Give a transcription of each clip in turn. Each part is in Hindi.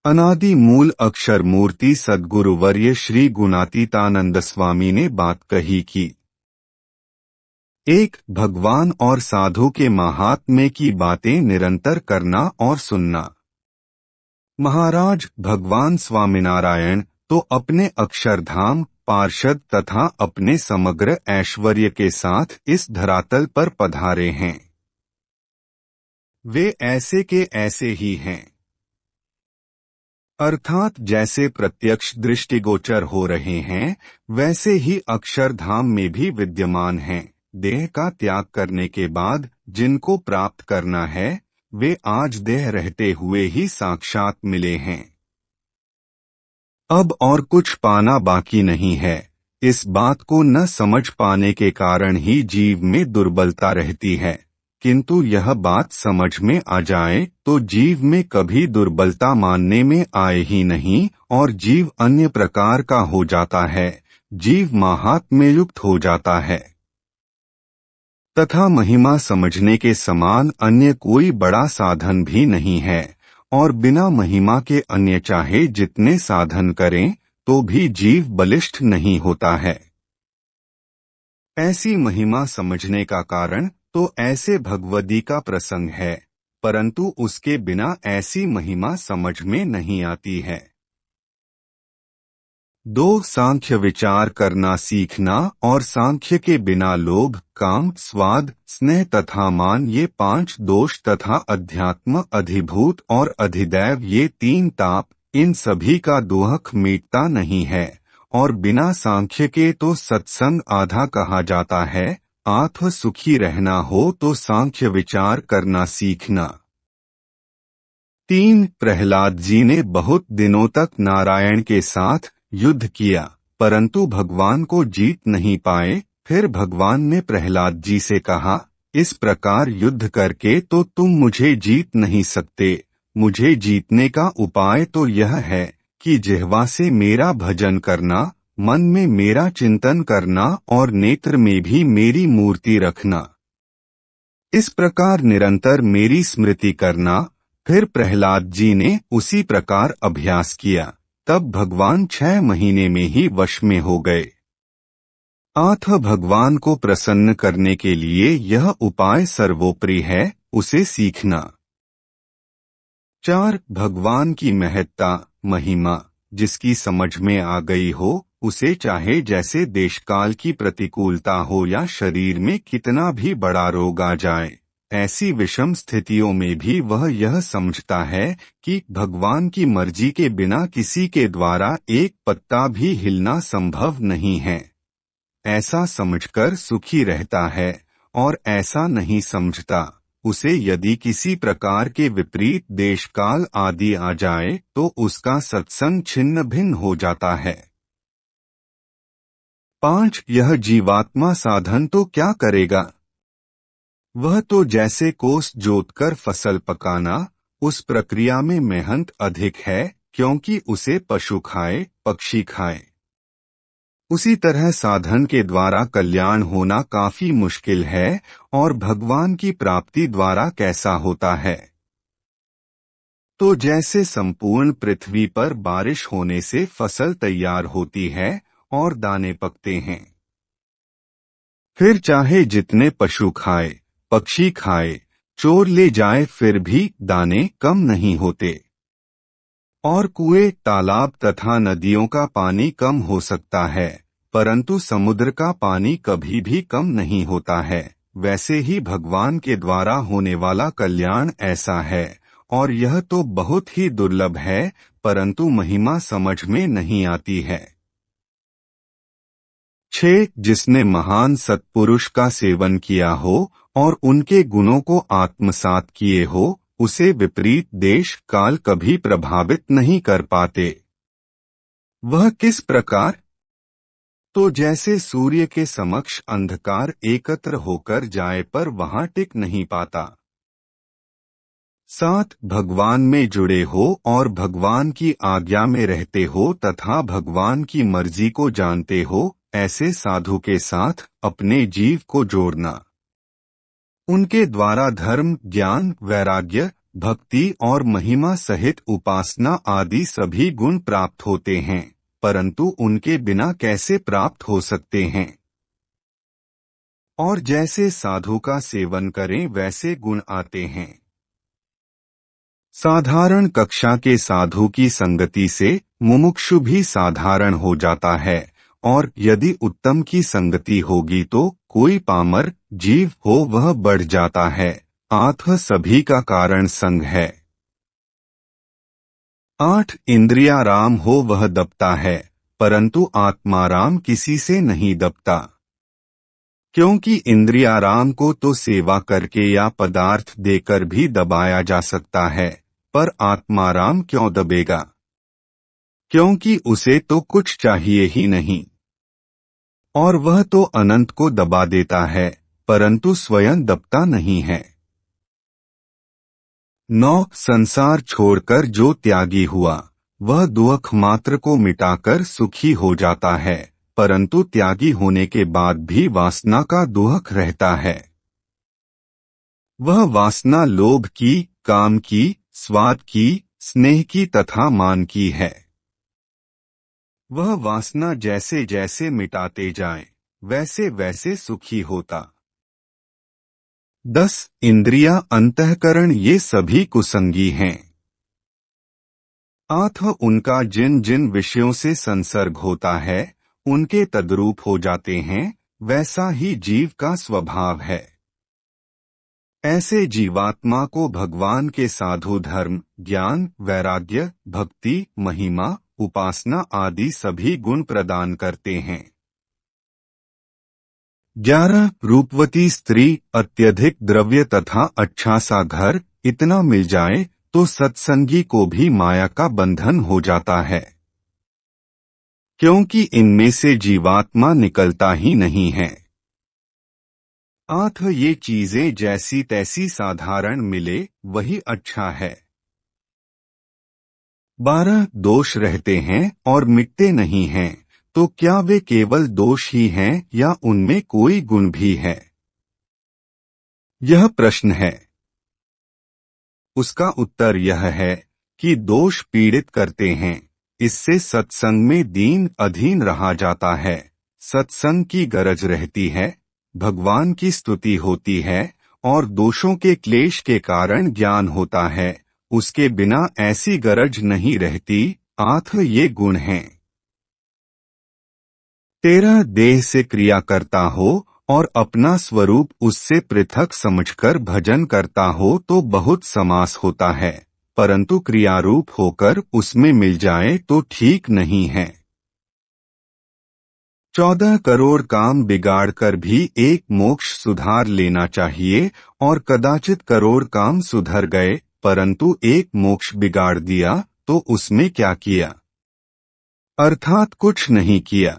अनादि मूल अक्षर मूर्ति सद्गुरुवर्य श्री गुणातीतानंद स्वामी ने बात कही कि एक भगवान और साधु के महात्म्य की बातें निरंतर करना और सुनना। महाराज भगवान स्वामीनारायण तो अपने अक्षरधाम पार्षद तथा अपने समग्र ऐश्वर्य के साथ इस धरातल पर पधारे हैं। वे ऐसे के ऐसे ही हैं, अर्थात जैसे प्रत्यक्ष दृष्टिगोचर हो रहे हैं वैसे ही अक्षरधाम में भी विद्यमान हैं। देह का त्याग करने के बाद जिनको प्राप्त करना है वे आज देह रहते हुए ही साक्षात मिले हैं। अब और कुछ पाना बाकी नहीं है। इस बात को न समझ पाने के कारण ही जीव में दुर्बलता रहती है, किंतु यह बात समझ में आ जाए तो जीव में कभी दुर्बलता मानने में आए ही नहीं और जीव अन्य प्रकार का हो जाता है, जीव महात्म्ययुक्त हो जाता है तथा महिमा समझने के समान अन्य कोई बड़ा साधन भी नहीं है और बिना महिमा के अन्य चाहे जितने साधन करें तो भी जीव बलिष्ठ नहीं होता है। ऐसी महिमा समझने का कारण तो ऐसे भगवदी का प्रसंग है, परंतु उसके बिना ऐसी महिमा समझ में नहीं आती है। 2 सांख्य विचार करना सीखना और सांख्य के बिना लोभ काम स्वाद स्नेह तथा मान ये 5 दोष तथा अध्यात्म अधिभूत और अधिदैव ये 3 ताप, इन सभी का दुहक मिटता नहीं है और बिना सांख्य के तो सत्संग आधा कहा जाता है। आत्म सुखी रहना हो तो सांख्य विचार करना सीखना। 3 प्रहलाद जी ने बहुत दिनों तक नारायण के साथ युद्ध किया परंतु भगवान को जीत नहीं पाए। फिर भगवान ने प्रहलाद जी से कहा, इस प्रकार युद्ध करके तो तुम मुझे जीत नहीं सकते। मुझे जीतने का उपाय तो यह है कि जिह्वा से मेरा भजन करना, मन में मेरा चिंतन करना और नेत्र में भी मेरी मूर्ति रखना। इस प्रकार निरंतर मेरी स्मृति करना। फिर प्रहलाद जी ने उसी प्रकार अभ्यास किया, तब भगवान 6 महीने में ही वश में हो गए। आठ भगवान को प्रसन्न करने के लिए यह उपाय सर्वोपरि है, उसे सीखना। 4 भगवान की महत्ता महिमा जिसकी समझ में आ गई हो, उसे चाहे जैसे देशकाल की प्रतिकूलता हो या शरीर में कितना भी बड़ा रोग आ जाए, ऐसी विषम स्थितियों में भी वह यह समझता है कि भगवान की मर्जी के बिना किसी के द्वारा एक पत्ता भी हिलना संभव नहीं है। ऐसा समझकर सुखी रहता है और ऐसा नहीं समझता, उसे यदि किसी प्रकार के विपरीत देशकाल आदि आ जाए तो उसका सत्संग छिन्न भिन्न हो जाता है। 5 यह जीवात्मा साधन तो क्या करेगा? वह तो जैसे कोस जोतकर फसल पकाना, उस प्रक्रिया में मेहनत अधिक है क्योंकि उसे पशु खाए पक्षी खाए। उसी तरह साधन के द्वारा कल्याण होना काफी मुश्किल है और भगवान की प्राप्ति द्वारा कैसा होता है? तो जैसे संपूर्ण पृथ्वी पर बारिश होने से फसल तैयार होती है और दाने पकते हैं, फिर चाहे जितने पशु खाए पक्षी खाए चोर ले जाए फिर भी दाने कम नहीं होते। और कुएं तालाब तथा नदियों का पानी कम हो सकता है परंतु समुद्र का पानी कभी भी कम नहीं होता है। वैसे ही भगवान के द्वारा होने वाला कल्याण ऐसा है और यह तो बहुत ही दुर्लभ है परंतु महिमा समझ में नहीं आती है। 6 जिसने महान सत्पुरुष का सेवन किया हो और उनके गुणों को आत्मसात किए हो, उसे विपरीत देश काल कभी प्रभावित नहीं कर पाते। वह किस प्रकार? तो जैसे सूर्य के समक्ष अंधकार एकत्र होकर जाए पर वहां टिक नहीं पाता। 7 भगवान में जुड़े हो और भगवान की आज्ञा में रहते हो तथा भगवान की मर्जी को जानते हो, ऐसे साधु के साथ अपने जीव को जोड़ना। उनके द्वारा धर्म ज्ञान वैराग्य भक्ति और महिमा सहित उपासना आदि सभी गुण प्राप्त होते हैं, परंतु उनके बिना कैसे प्राप्त हो सकते हैं? और जैसे साधु का सेवन करें वैसे गुण आते हैं। साधारण कक्षा के साधु की संगति से मुमुक्षु भी साधारण हो जाता है, और यदि उत्तम की संगति होगी तो कोई पामर जीव हो वह बढ़ जाता है। आत्म सभी का कारण संग है। 8 इंद्रियाराम हो वह दबता है, परंतु आत्माराम किसी से नहीं दबता, क्योंकि इंद्रियाराम को तो सेवा करके या पदार्थ देकर भी दबाया जा सकता है, पर आत्माराम क्यों दबेगा? क्योंकि उसे तो कुछ चाहिए ही नहीं, और वह तो अनंत को दबा देता है, परंतु स्वयं दबता नहीं है। 9 संसार छोड़कर जो त्यागी हुआ वह दुख मात्र को मिटाकर सुखी हो जाता है, परंतु त्यागी होने के बाद भी वासना का दुख रहता है। वह वासना लोभ की, काम की, स्वाद की, स्नेह की तथा मान की है। वह वासना जैसे जैसे मिटाते जाए वैसे वैसे सुखी होता। 10 इंद्रियां, अंतःकरण ये सभी कुसंगी हैं। आत्म उनका जिन जिन विषयों से संसर्ग होता है उनके तद्रूप हो जाते हैं, वैसा ही जीव का स्वभाव है। ऐसे जीवात्मा को भगवान के साधु धर्म, ज्ञान, वैराग्य, भक्ति, महिमा, उपासना आदि सभी गुण प्रदान करते हैं। 11 रूपवती स्त्री, अत्यधिक द्रव्य तथा अच्छा सा घर इतना मिल जाए तो सत्संगी को भी माया का बंधन हो जाता है, क्योंकि इनमें से जीवात्मा निकलता ही नहीं है। 8 ये चीजें जैसी तैसी साधारण मिले वही अच्छा है। 12 दोष रहते हैं और मिटते नहीं हैं, तो क्या वे केवल दोष ही हैं या उनमें कोई गुण भी है? यह प्रश्न है। उसका उत्तर यह है कि दोष पीड़ित करते हैं, इससे सत्संग में दीन अधीन रहा जाता है। सत्संग की गरज रहती है, भगवान की स्तुति होती है और दोषों के क्लेश के कारण ज्ञान होता है, उसके बिना ऐसी गरज नहीं रहती। 8 ये गुण हैं। 13 देह से क्रिया करता हो और अपना स्वरूप उससे पृथक समझकर भजन करता हो तो बहुत समास होता है, परंतु क्रियारूप होकर उसमें मिल जाए तो ठीक नहीं है। 14 करोड़ काम बिगाड़ कर भी एक मोक्ष सुधार लेना चाहिए, और कदाचित करोड़ काम सुधर गए परंतु एक मोक्ष बिगाड़ दिया तो उसमें क्या किया? अर्थात कुछ नहीं किया।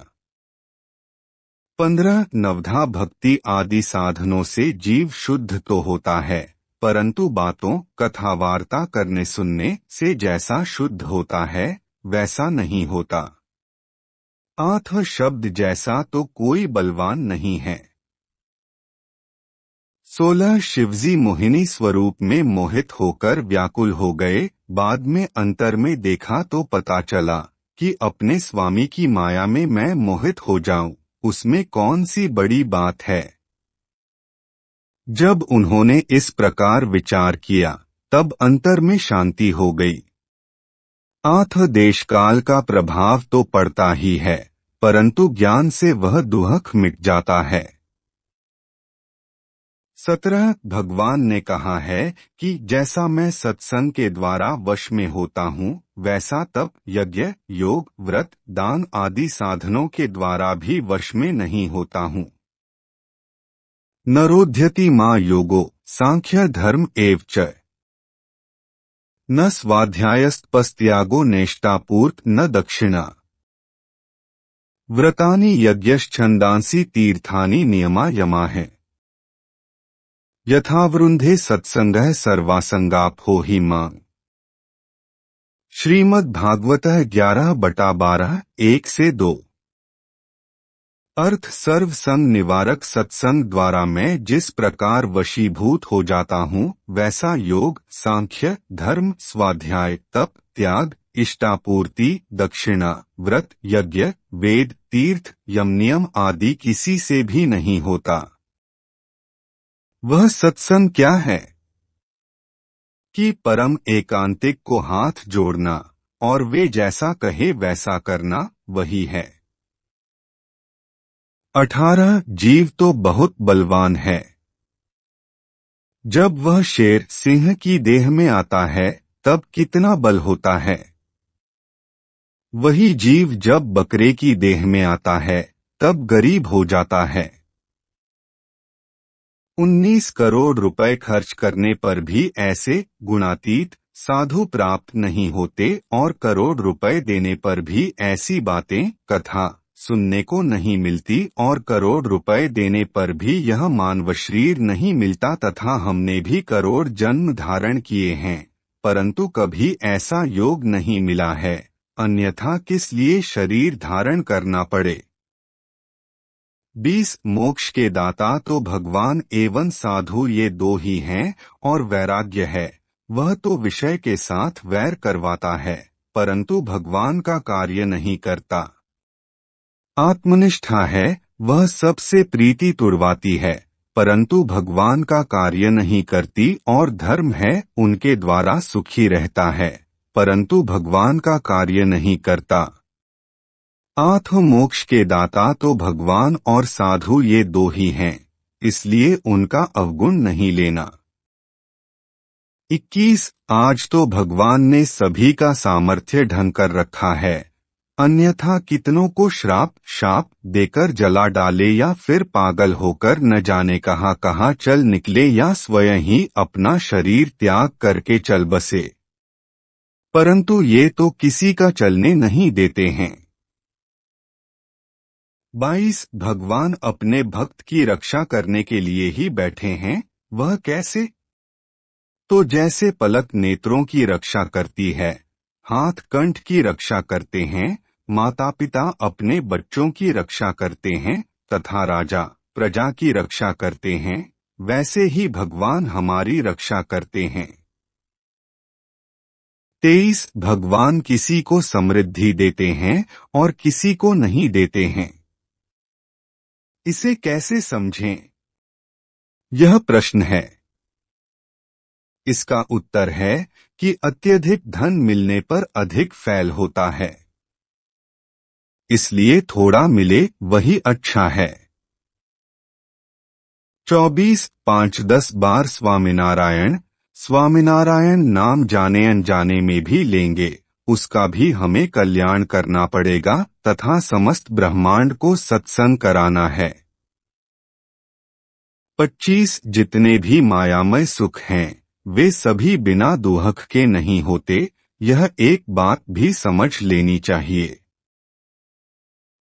15 नवधा भक्ति आदि साधनों से जीव शुद्ध तो होता है, परंतु बातों कथा वार्ता करने सुनने से जैसा शुद्ध होता है वैसा नहीं होता। 8 शब्द जैसा तो कोई बलवान नहीं है। 16 शिवजी मोहिनी स्वरूप में मोहित होकर व्याकुल हो गए, बाद में अंतर में देखा तो पता चला कि अपने स्वामी की माया में मैं मोहित हो जाऊं, उसमें कौन सी बड़ी बात है। जब उन्होंने इस प्रकार विचार किया तब अंतर में शांति हो गई। 8 देश काल का प्रभाव तो पड़ता ही है, परंतु ज्ञान से वह दुख मिट जाता है। 17 भगवान ने कहा है कि जैसा मैं सत्संग के द्वारा वश में होता हूँ वैसा तप, यज्ञ, योग, व्रत, दान आदि साधनों के द्वारा भी वश में नहीं होता हूँ। नरोध्यति मां योगो सांख्य धर्म एव च न स्वाध्यायस्तपस्त्यागो नेष्टापूर्त न दक्षिणा व्रतानि यज्ञश्छन्दांसि तीर्थानि नियमा यमा है यथावृंधे सत्संगः सर्वासंगापो हि मांग। श्रीमद् भागवत 11/12 1-2। अर्थ सर्व संग निवारक सत्संग द्वारा मैं जिस प्रकार वशीभूत हो जाता हूँ, वैसा योग, सांख्य, धर्म, स्वाध्याय, तप, त्याग, इष्टापूर्ति, दक्षिणा, व्रत, यज्ञ, वेद, तीर्थ, यम नियम आदि किसी से भी नहीं होता। वह सत्संग क्या है? कि परम एकांतिक को हाथ जोड़ना और वे जैसा कहे वैसा करना, वही है। 18 जीव तो बहुत बलवान है। जब वह शेर सिंह की देह में आता है तब कितना बल होता है। वही जीव जब बकरे की देह में आता है तब गरीब हो जाता है। 19 करोड़ रुपए खर्च करने पर भी ऐसे गुणातीत साधु प्राप्त नहीं होते और करोड़ रुपए देने पर भी ऐसी बातें कथा सुनने को नहीं मिलती और करोड़ रुपए देने पर भी यह मानव शरीर नहीं मिलता तथा हमने भी करोड़ जन्म धारण किए हैं परंतु कभी ऐसा योग नहीं मिला है, अन्यथा किस लिए शरीर धारण करना पड़े। 20 मोक्ष के दाता तो भगवान एवं साधु ये दो ही हैं और वैराग्य है, वह तो विषय के साथ वैर करवाता है परंतु भगवान का कार्य नहीं करता। आत्मनिष्ठा है, वह सबसे प्रीति तुड़वाती है परंतु भगवान का कार्य नहीं करती और धर्म है, उनके द्वारा सुखी रहता है परंतु भगवान का कार्य नहीं करता। आत्म मोक्ष के दाता तो भगवान और साधु ये दो ही हैं, इसलिए उनका अवगुण नहीं लेना। 21 आज तो भगवान ने सभी का सामर्थ्य ढंग कर रखा है, अन्यथा कितनों को शाप देकर जला डाले या फिर पागल होकर न जाने कहाँ चल निकले या स्वयं ही अपना शरीर त्याग करके चल बसे, परंतु ये तो किसी का चलने नहीं देते हैं। 22 भगवान अपने भक्त की रक्षा करने के लिए ही बैठे हैं, वह कैसे? तो जैसे पलक नेत्रों की रक्षा करती है, हाथ कंठ की रक्षा करते हैं, माता पिता अपने बच्चों की रक्षा करते हैं तथा राजा प्रजा की रक्षा करते हैं, वैसे ही भगवान हमारी रक्षा करते हैं। 23 भगवान किसी को समृद्धि देते हैं और किसी को नहीं देते हैं, इसे कैसे समझें? यह प्रश्न है। इसका उत्तर है कि अत्यधिक धन मिलने पर अधिक फैल होता है, इसलिए थोड़ा मिले वही अच्छा है। 24 5-10 बार स्वामीनारायण स्वामीनारायण नाम जाने अनजाने में भी लेंगे, उसका भी हमें कल्याण करना पड़ेगा तथा समस्त ब्रह्मांड को सत्संग कराना है। 25 जितने भी मायामय सुख हैं वे सभी बिना दुहक के नहीं होते, यह एक बात भी समझ लेनी चाहिए।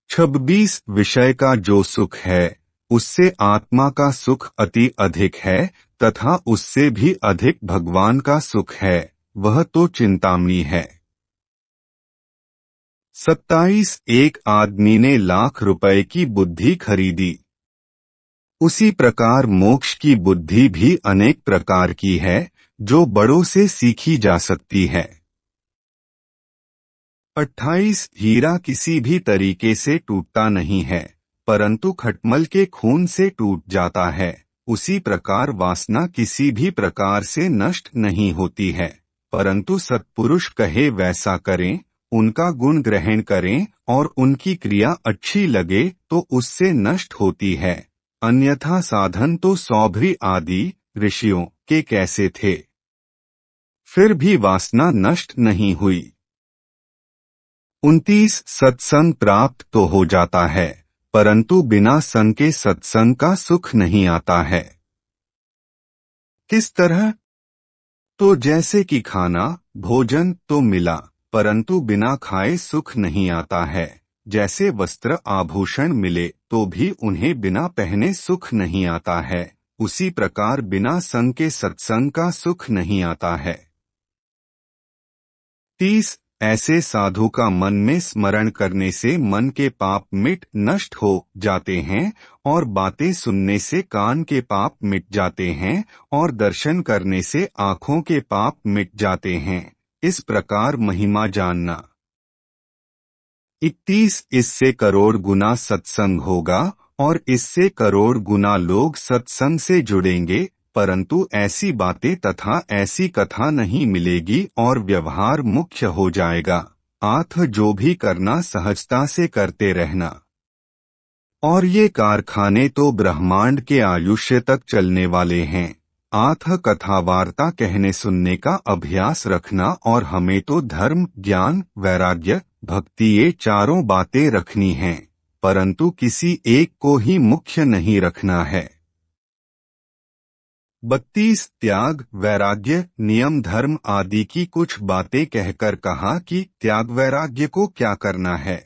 26 विषय का जो सुख है उससे आत्मा का सुख अति अधिक है तथा उससे भी अधिक भगवान का सुख है, वह तो चिंतामणि है। 27 एक आदमी ने लाख रुपए की बुद्धि खरीदी, उसी प्रकार मोक्ष की बुद्धि भी अनेक प्रकार की है जो बड़ों से सीखी जा सकती है। 28 हीरा किसी भी तरीके से टूटता नहीं है परंतु खटमल के खून से टूट जाता है, उसी प्रकार वासना किसी भी प्रकार से नष्ट नहीं होती है परंतु सत्पुरुष कहे वैसा करें, उनका गुण ग्रहण करें और उनकी क्रिया अच्छी लगे तो उससे नष्ट होती है, अन्यथा साधन तो सौभरी आदि ऋषियों के कैसे थे, फिर भी वासना नष्ट नहीं हुई। 29 सत्संग प्राप्त तो हो जाता है परंतु बिना संग के सत्संग का सुख नहीं आता है। किस तरह? तो जैसे कि खाना भोजन तो मिला परंतु बिना खाए सुख नहीं आता है, जैसे वस्त्र आभूषण मिले तो भी उन्हें बिना पहने सुख नहीं आता है, उसी प्रकार बिना संग के सत्संग का सुख नहीं आता है। 30 ऐसे साधु का मन में स्मरण करने से मन के पाप मिट नष्ट हो जाते हैं, और बातें सुनने से कान के पाप मिट जाते हैं, और दर्शन करने से आँखों के पाप मिट जाते हैं। इस प्रकार महिमा जानना। 31 इससे करोड़ गुना सत्संग होगा, और इससे करोड़ गुना लोग सत्संग से जुड़ेंगे, परंतु ऐसी बातें तथा ऐसी कथा नहीं मिलेगी और व्यवहार मुख्य हो जाएगा। आथ जो भी करना सहजता से करते रहना। और ये कारखाने तो ब्रह्मांड के आयुष्य तक चलने वाले हैं। आथ कथा वार्ता कहने सुनने का अभ्यास रखना, और हमें तो धर्म, ज्ञान, वैराग्य, भक्ति ये चारों बातें रखनी हैं, परंतु किसी एक को ही मुख्य नहीं रखना है। 32 त्याग, वैराग्य, नियम, धर्म आदि की कुछ बातें कहकर कहा कि त्याग वैराग्य को क्या करना है।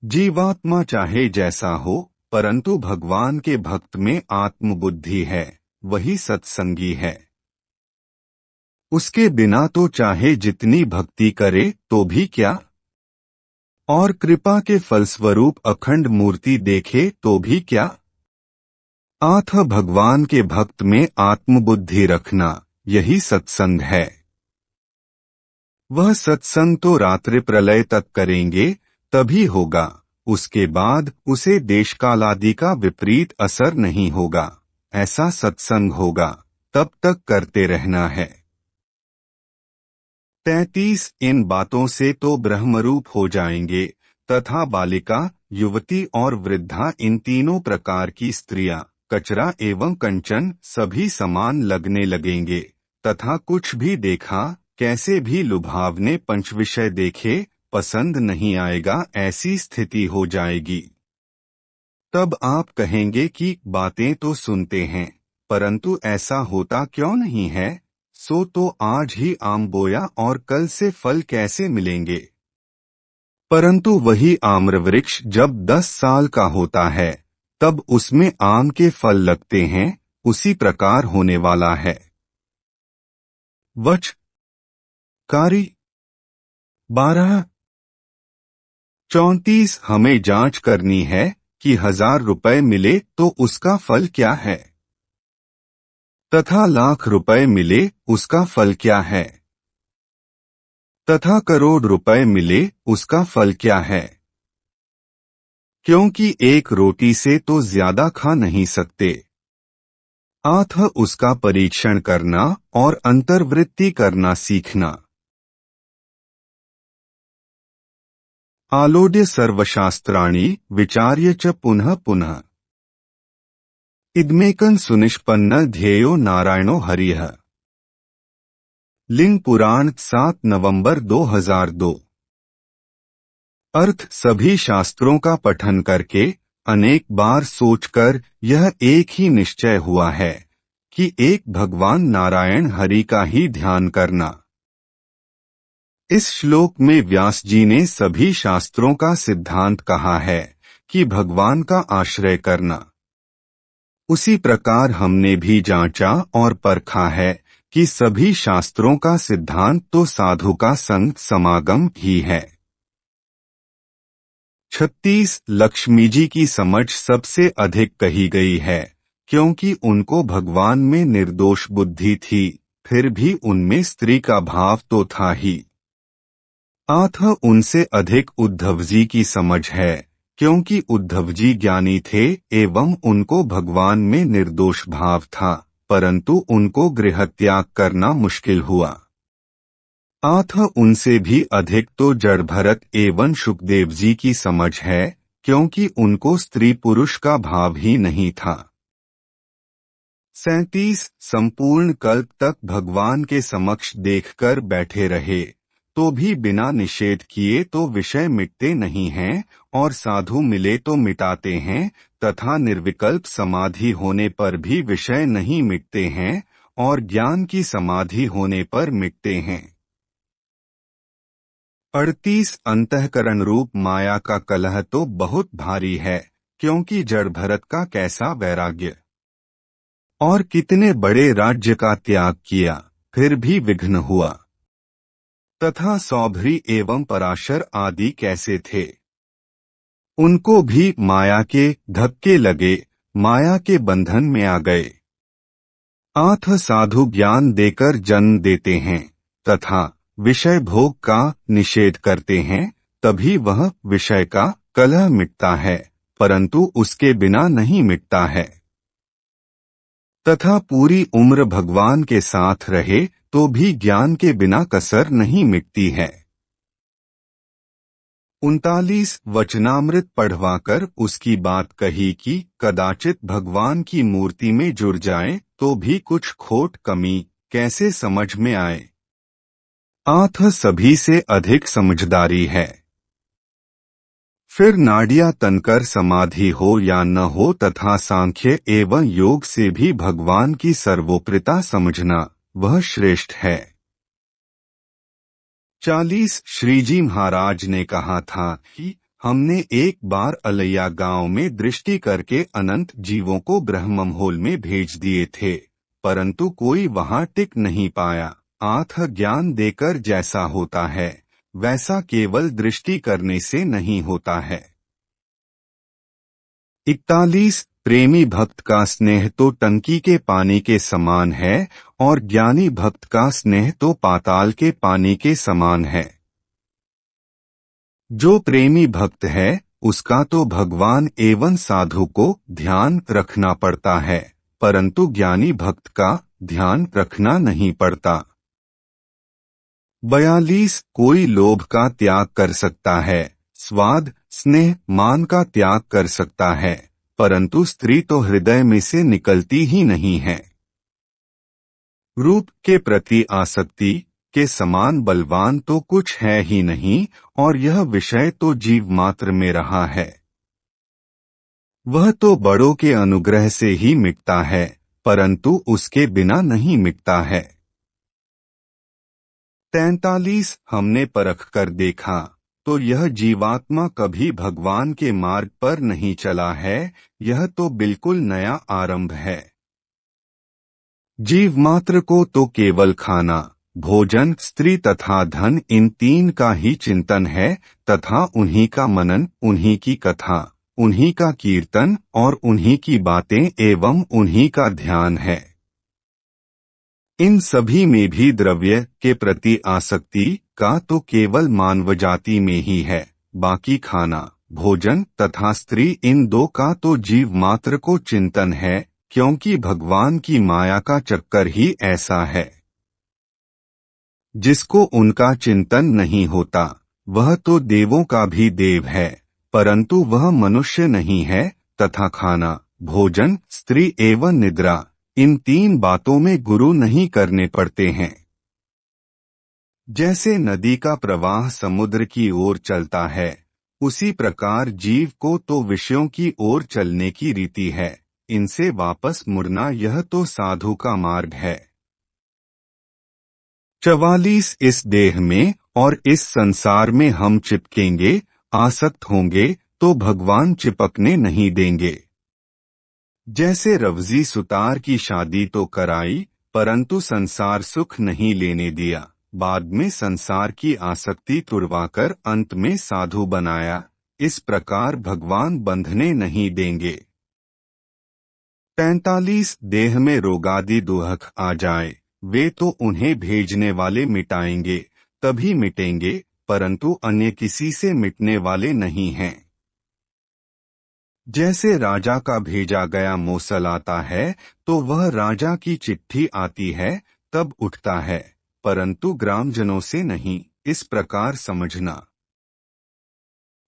जीवात्मा चाहे जैसा हो, परंतु भगवान के भक्त में आत्मबुद्धि है, वही सत्संगी है। उसके बिना तो चाहे जितनी भक्ति करे तो भी क्या, और कृपा के फलस्वरूप अखंड मूर्ति देखे तो भी क्या। आथ भगवान के भक्त में आत्मबुद्धि रखना, यही सत्संग है। वह सत्संग तो रात्रि प्रलय तक करेंगे तभी होगा, उसके बाद उसे देशकालादि का विपरीत असर नहीं होगा। ऐसा सत्संग होगा, तब तक करते रहना है। 33 इन बातों से तो ब्रह्मरूप हो जाएंगे, तथा बालिका, युवती और वृद्धा इन तीनों प्रकार की स्त्रियां, कचरा एवं कंचन सभी समान लगने लगेंगे, तथा कुछ भी देखा, कैसे भी लुभावने पंचविषय देखे, पसंद नहीं आएगा, ऐसी स्थिति हो जाएगी। तब आप कहेंगे कि बातें तो सुनते हैं, परंतु ऐसा होता क्यों नहीं है। सो तो आज ही आम बोया और कल से फल कैसे मिलेंगे। परंतु वही आम्रवृक्ष जब 10 साल का होता है, तब उसमें आम के फल लगते हैं, उसी प्रकार होने वाला है। वच कारी 12 34 हमें जांच करनी है कि 1000 रुपए मिले तो उसका फल क्या है, तथा लाख रुपए मिले उसका फल क्या है, तथा करोड़ रुपए मिले उसका फल क्या है। क्योंकि एक रोटी से तो ज्यादा खा नहीं सकते। आथ उसका परीक्षण करना और अंतर्वृत्ति करना सीखना। आलोड्य सर्वशास्त्राणि विचार्य च पुनः पुनः इदमेकं सुनिष्पन्न ध्येयो नारायणो हरिः। लिंग पुराण 7 नवंबर 2002। अर्थ सभी शास्त्रों का पठन करके अनेक बार सोचकर यह एक ही निश्चय हुआ है कि एक भगवान नारायण हरि का ही ध्यान करना। इस श्लोक में व्यास जी ने सभी शास्त्रों का सिद्धांत कहा है कि भगवान का आश्रय करना। उसी प्रकार हमने भी जांचा और परखा है कि सभी शास्त्रों का सिद्धांत तो साधु का संग समागम ही है। 36 लक्ष्मी जी की समझ सबसे अधिक कही गई है, क्योंकि उनको भगवान में निर्दोष बुद्धि थी, फिर भी उनमें स्त्री का भाव तो था ही। आथ उनसे अधिक उद्धव जी की समझ है, क्योंकि उद्धव जी ज्ञानी थे एवं उनको भगवान में निर्दोष भाव था, परंतु उनको गृह त्याग करना मुश्किल हुआ। आथ उनसे भी अधिक तो जड़ भरत एवं सुखदेव जी की समझ है, क्योंकि उनको स्त्री पुरुष का भाव ही नहीं था। 37 संपूर्ण कल्प तक भगवान के समक्ष देखकर बैठे रहे तो भी बिना निषेध किए तो विषय मिटते नहीं हैं, और साधु मिले तो मिटाते हैं, तथा निर्विकल्प समाधि होने पर भी विषय नहीं मिटते हैं, और ज्ञान की समाधि होने पर मिटते हैं। 38 अंतःकरण रूप माया का कलह तो बहुत भारी है, क्योंकि जड़ भरत का कैसा वैराग्य, और कितने बड़े राज्य का त्याग किया, फिर भी विघ्न हुआ। तथा सौभरी एवं पराशर आदि कैसे थे। उनको भी माया के धक्के लगे, माया के बंधन में आ गए। आठ साधु ज्ञान देकर जन्म देते हैं तथा विषय भोग का निषेध करते हैं, तभी वह विषय का कलह मिटता है, परंतु उसके बिना नहीं मिटता है। तथा पूरी उम्र भगवान के साथ रहे तो भी ज्ञान के बिना कसर नहीं मिटती है। 39 वचनामृत पढ़वाकर उसकी बात कही कि कदाचित भगवान की मूर्ति में जुड़ जाए तो भी कुछ खोट कमी कैसे समझ में आए। आठ सभी से अधिक समझदारी है। फिर नाड़ियां तनकर समाधि हो या न हो तथा सांख्य एवं योग से भी भगवान की सर्वोपरिता समझना वह श्रेष्ठ है। 40 श्रीजी महाराज ने कहा था कि हमने एक बार अलैया गांव में दृष्टि करके अनंत जीवों को ब्रह्ममहोल में भेज दिए थे, परंतु कोई वहां टिक नहीं पाया। आठ ज्ञान देकर जैसा होता है वैसा केवल दृष्टि करने से नहीं होता है। 41 प्रेमी भक्त का स्नेह तो टंकी के पानी के समान है और ज्ञानी भक्त का स्नेह तो पाताल के पानी के समान है। जो प्रेमी भक्त है उसका तो भगवान एवं साधु को ध्यान रखना पड़ता है, परंतु ज्ञानी भक्त का ध्यान रखना नहीं पड़ता। 42 कोई लोभ का त्याग कर सकता है, स्वाद स्नेह मान का त्याग कर सकता है, परंतु स्त्री तो हृदय में से निकलती ही नहीं है। रूप के प्रति आसक्ति के समान बलवान तो कुछ है ही नहीं और यह विषय तो जीव मात्र में रहा है। वह तो बड़ों के अनुग्रह से ही मिटता है, परंतु उसके बिना नहीं मिटता है। 43 हमने परख कर देखा तो यह जीवात्मा कभी भगवान के मार्ग पर नहीं चला है, यह तो बिल्कुल नया आरंभ है। जीव मात्र को तो केवल खाना, भोजन, स्त्री तथा धन इन तीन का ही चिंतन है तथा उन्हीं का मनन, उन्हीं की कथा, उन्हीं का कीर्तन और उन्हीं की बातें एवं उन्हीं का ध्यान है। इन सभी में भी द्रव्य के प्रति आसक्ति का तो केवल मानव जाति में ही है, बाकी खाना, भोजन तथा स्त्री इन दो का तो जीव मात्र को चिंतन है, क्योंकि भगवान की माया का चक्कर ही ऐसा है। जिसको उनका चिंतन नहीं होता वह तो देवों का भी देव है, परंतु वह मनुष्य नहीं है तथा खाना, भोजन, स्त्री एवं निद्रा इन तीन बातों में गुरु नहीं करने पड़ते हैं। जैसे नदी का प्रवाह समुद्र की ओर चलता है, उसी प्रकार जीव को तो विषयों की ओर चलने की रीति है, इनसे वापस मुड़ना यह तो साधु का मार्ग है। 44 इस देह में और इस संसार में हम चिपकेंगे, आसक्त होंगे तो भगवान चिपकने नहीं देंगे। जैसे रवजी सुतार की शादी तो कराई परंतु संसार सुख नहीं लेने दिया, बाद में संसार की आसक्ति तुड़वाकर अंत में साधु बनाया, इस प्रकार भगवान बंधने नहीं देंगे। 45 देह में रोगादि दुख आ जाए वे तो उन्हें भेजने वाले मिटाएंगे, तभी मिटेंगे, परंतु अन्य किसी से मिटने वाले नहीं हैं। जैसे राजा का भेजा गया मोसल आता है तो वह राजा की चिट्ठी आती है तब उठता है, परंतु ग्रामजनों से नहीं, इस प्रकार समझना।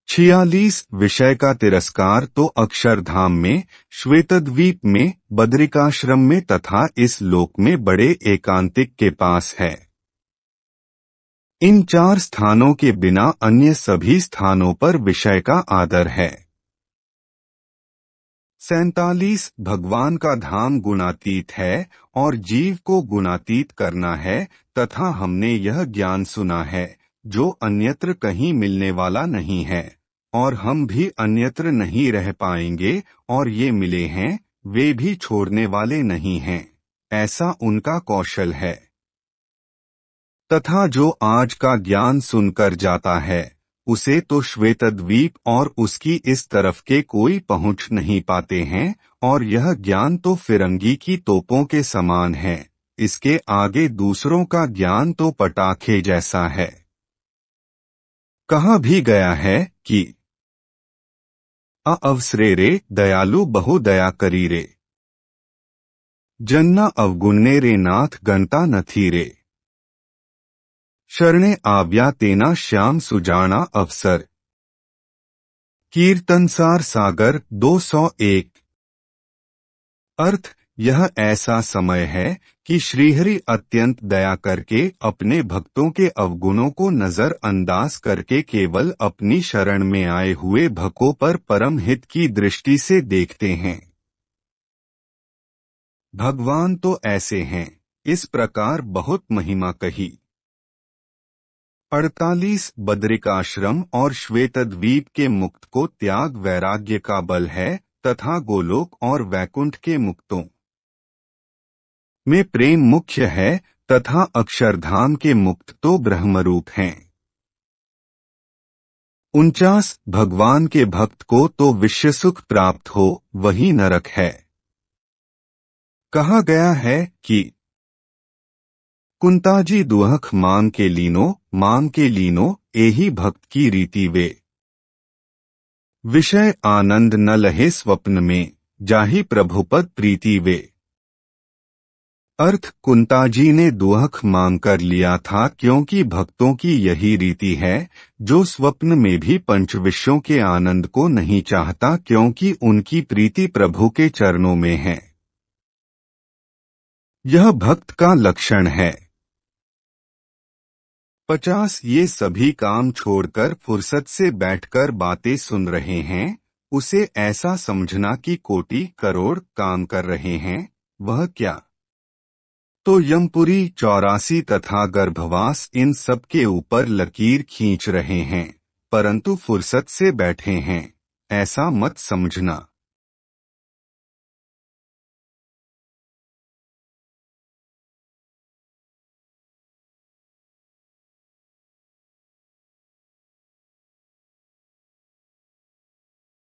46 विषय का तिरस्कार तो अक्षरधाम में, श्वेतद्वीप में, बद्रिकाश्रम में तथा इस लोक में बड़े एकांतिक के पास है। इन 4 स्थानों के बिना अन्य सभी स्थानों पर विषय का आदर है। 47 भगवान का धाम गुणातीत है और जीव को गुणातीत करना है तथा हमने यह ज्ञान सुना है जो अन्यत्र कहीं मिलने वाला नहीं है, और हम भी अन्यत्र नहीं रह पाएंगे और ये मिले हैं वे भी छोड़ने वाले नहीं हैं, ऐसा उनका कौशल है। तथा जो आज का ज्ञान सुनकर जाता है उसे तो श्वेतद्वीप और उसकी इस तरफ के कोई पहुंच नहीं पाते हैं, और यह ज्ञान तो फिरंगी की तोपों के समान है। इसके आगे दूसरों का ज्ञान तो पटाखे जैसा है। कहा भी गया है कि अवसरे रे दयालु बहु दया करी रे, जन्ना अवगुण्य रे नाथ गणता नथी रे, शरणे आव्या तेना श्याम सुजाना अवसर। कीर्तनसार सागर 201। अर्थ, यह ऐसा समय है कि श्रीहरि अत्यंत दया करके अपने भक्तों के अवगुणों को नजरअंदाज करके केवल अपनी शरण में आए हुए भक्तों पर परम हित की दृष्टि से देखते हैं। भगवान तो ऐसे हैं, इस प्रकार बहुत महिमा कही। 48 बद्रिकाश्रम और श्वेतद्वीप के मुक्त को त्याग वैराग्य का बल है, तथा गोलोक और वैकुंठ के मुक्तों में प्रेम मुख्य है, तथा अक्षरधाम के मुक्त तो ब्रह्मरूप हैं। 49 भगवान के भक्त को तो विश्व सुख प्राप्त हो वही नरक है। कहा गया है कि कुंताजी दुहख मांग के लीनो एही भक्त की रीति वे, विषय आनंद न लहे स्वप्न में जाहि प्रभुपद प्रीति वे। अर्थ, कुंताजी ने दुहख मांग कर लिया था क्योंकि भक्तों की यही रीति है जो स्वप्न में भी पंच विश्वों के आनंद को नहीं चाहता, क्योंकि उनकी प्रीति प्रभु के चरणों में है। यह भक्त का लक्षण है। 50 ये सभी काम छोड़कर फुर्सत से बैठकर बातें सुन रहे हैं, उसे ऐसा समझना कि कोटि करोड़ काम कर रहे हैं। वह क्या तो यमपुरी 84 तथा गर्भवास इन सब के ऊपर लकीर खींच रहे हैं, परंतु फुर्सत से बैठे हैं, ऐसा मत समझना।